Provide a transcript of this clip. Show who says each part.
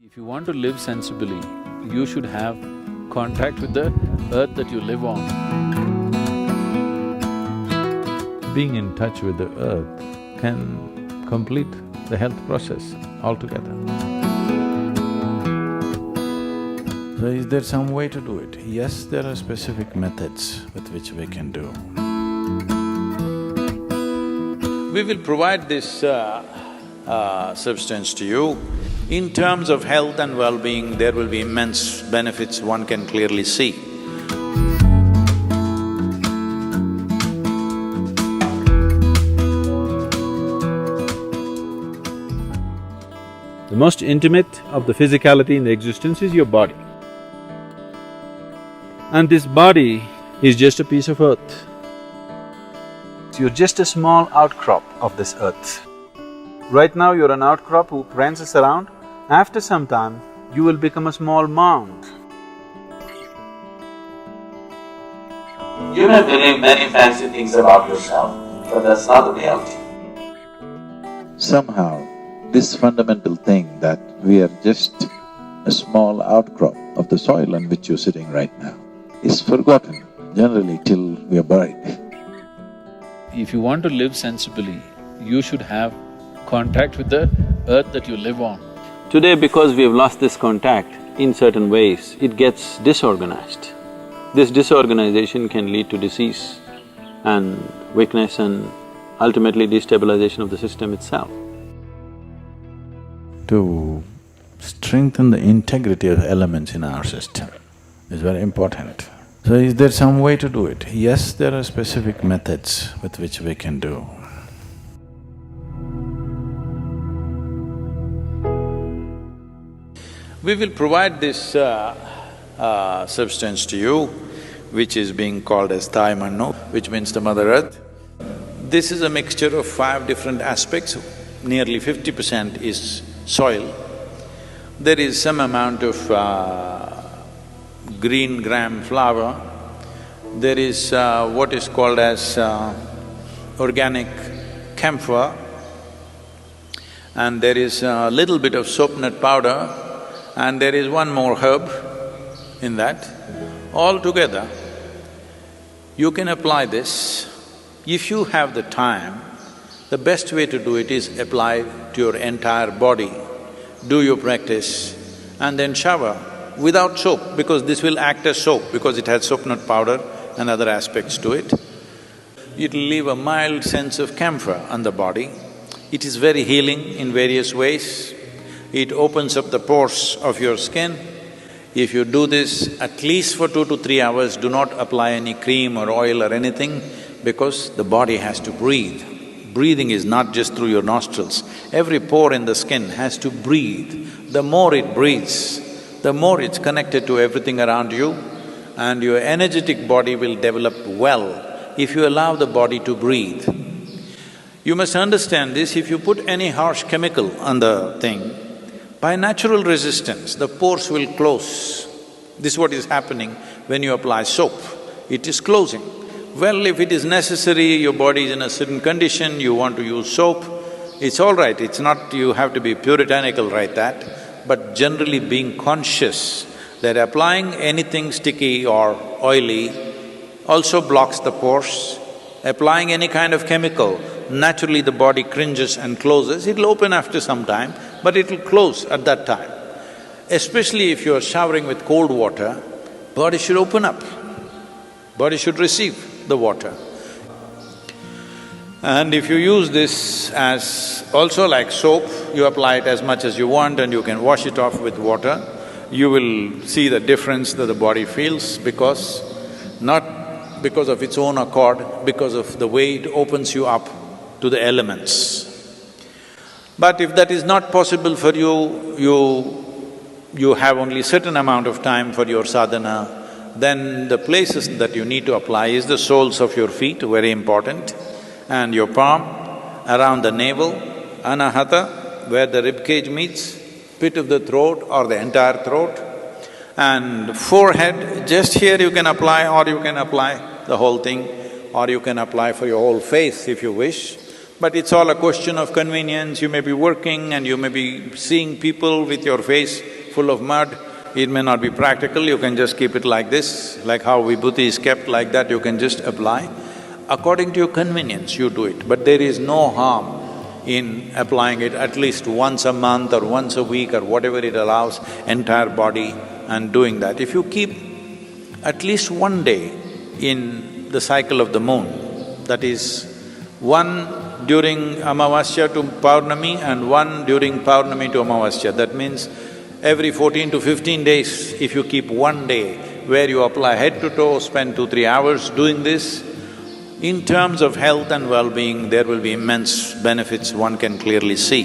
Speaker 1: If you want to live sensibly, you should have contact with the earth that you live on.
Speaker 2: Being in touch with the earth can complete the health process altogether. So is there some way to do it? Yes, there are specific methods with which we can do.
Speaker 3: We will provide this substance to you. In terms of health and well-being, there will be immense benefits one can clearly see.
Speaker 4: The most intimate of the physicality in the existence is your body. And this body is just a piece of earth. You're just a small outcrop of this earth. Right now you're an outcrop who prances around. After some time, you will become a small mound.
Speaker 5: You may believe many fancy things about yourself, but that's not the reality.
Speaker 6: Somehow, this fundamental thing that we are just a small outcrop of the soil on which you're sitting right now is forgotten generally till we are buried.
Speaker 1: If you want to live sensibly, you should have contact with the earth that you live on.
Speaker 4: Today, because we have lost this contact, in certain ways, it gets disorganized. This disorganization can lead to disease and weakness and ultimately destabilization of the system itself.
Speaker 2: To strengthen the integrity of elements in our system is very important. So is there some way to do it? Yes, there are specific methods with which we can do.
Speaker 3: We will provide this substance to you, which is being called as Thai Mannu, which means the Mother Earth. This is a mixture of 5 different aspects. Nearly 50% is soil. There is some amount of green gram flour. There is what is called as organic camphor, and there is a little bit of soap nut powder, and there is one more herb in that. All together, you can apply this. If you have the time, the best way to do it is apply to your entire body. Do your practice and then shower without soap, because this will act as soap because it has soap nut powder and other aspects to it. It'll leave a mild sense of camphor on the body. It is very healing in various ways. It opens up the pores of your skin. If you do this at least for 2 to 3 hours, do not apply any cream or oil or anything, because the body has to breathe. Breathing is not just through your nostrils. Every pore in the skin has to breathe. The more it breathes, the more it's connected to everything around you, and your energetic body will develop well if you allow the body to breathe. You must understand this, if you put any harsh chemical on the thing, by natural resistance, the pores will close. This is what is happening when you apply soap. It is closing. Well, if it is necessary, your body is in a certain condition, you want to use soap, it's all right, it's not… you have to be puritanical right that, but generally being conscious that applying anything sticky or oily also blocks the pores. Applying any kind of chemical, naturally the body cringes and closes. It'll open after some time, but it'll close at that time. Especially if you're showering with cold water, body should open up, body should receive the water. And if you use this as also like soap, you apply it as much as you want and you can wash it off with water, you will see the difference that the body feels, because… not because of its own accord, because of the way it opens you up to the elements. But if that is not possible for you, you have only certain amount of time for your sadhana, then the places that you need to apply is the soles of your feet, very important, and your palm, around the navel, anahata, where the rib cage meets, pit of the throat or the entire throat, and forehead, just here you can apply, or you can apply the whole thing, or you can apply for your whole face if you wish. But it's all a question of convenience. You may be working and you may be seeing people with your face full of mud, it may not be practical, you can just keep it like this, like how vibhuti is kept like that, you can just apply. According to your convenience, you do it, but there is no harm in applying it at least once a month or once a week or whatever it allows, entire body, and doing that. If you keep at least one day in the cycle of the moon, that is, one during Amavasya to Paurnami and one during Paurnami to Amavasya, that means every 14 to 15 days, if you keep one day where you apply head to toe, spend 2-3 hours doing this, in terms of health and well-being, there will be immense benefits one can clearly see.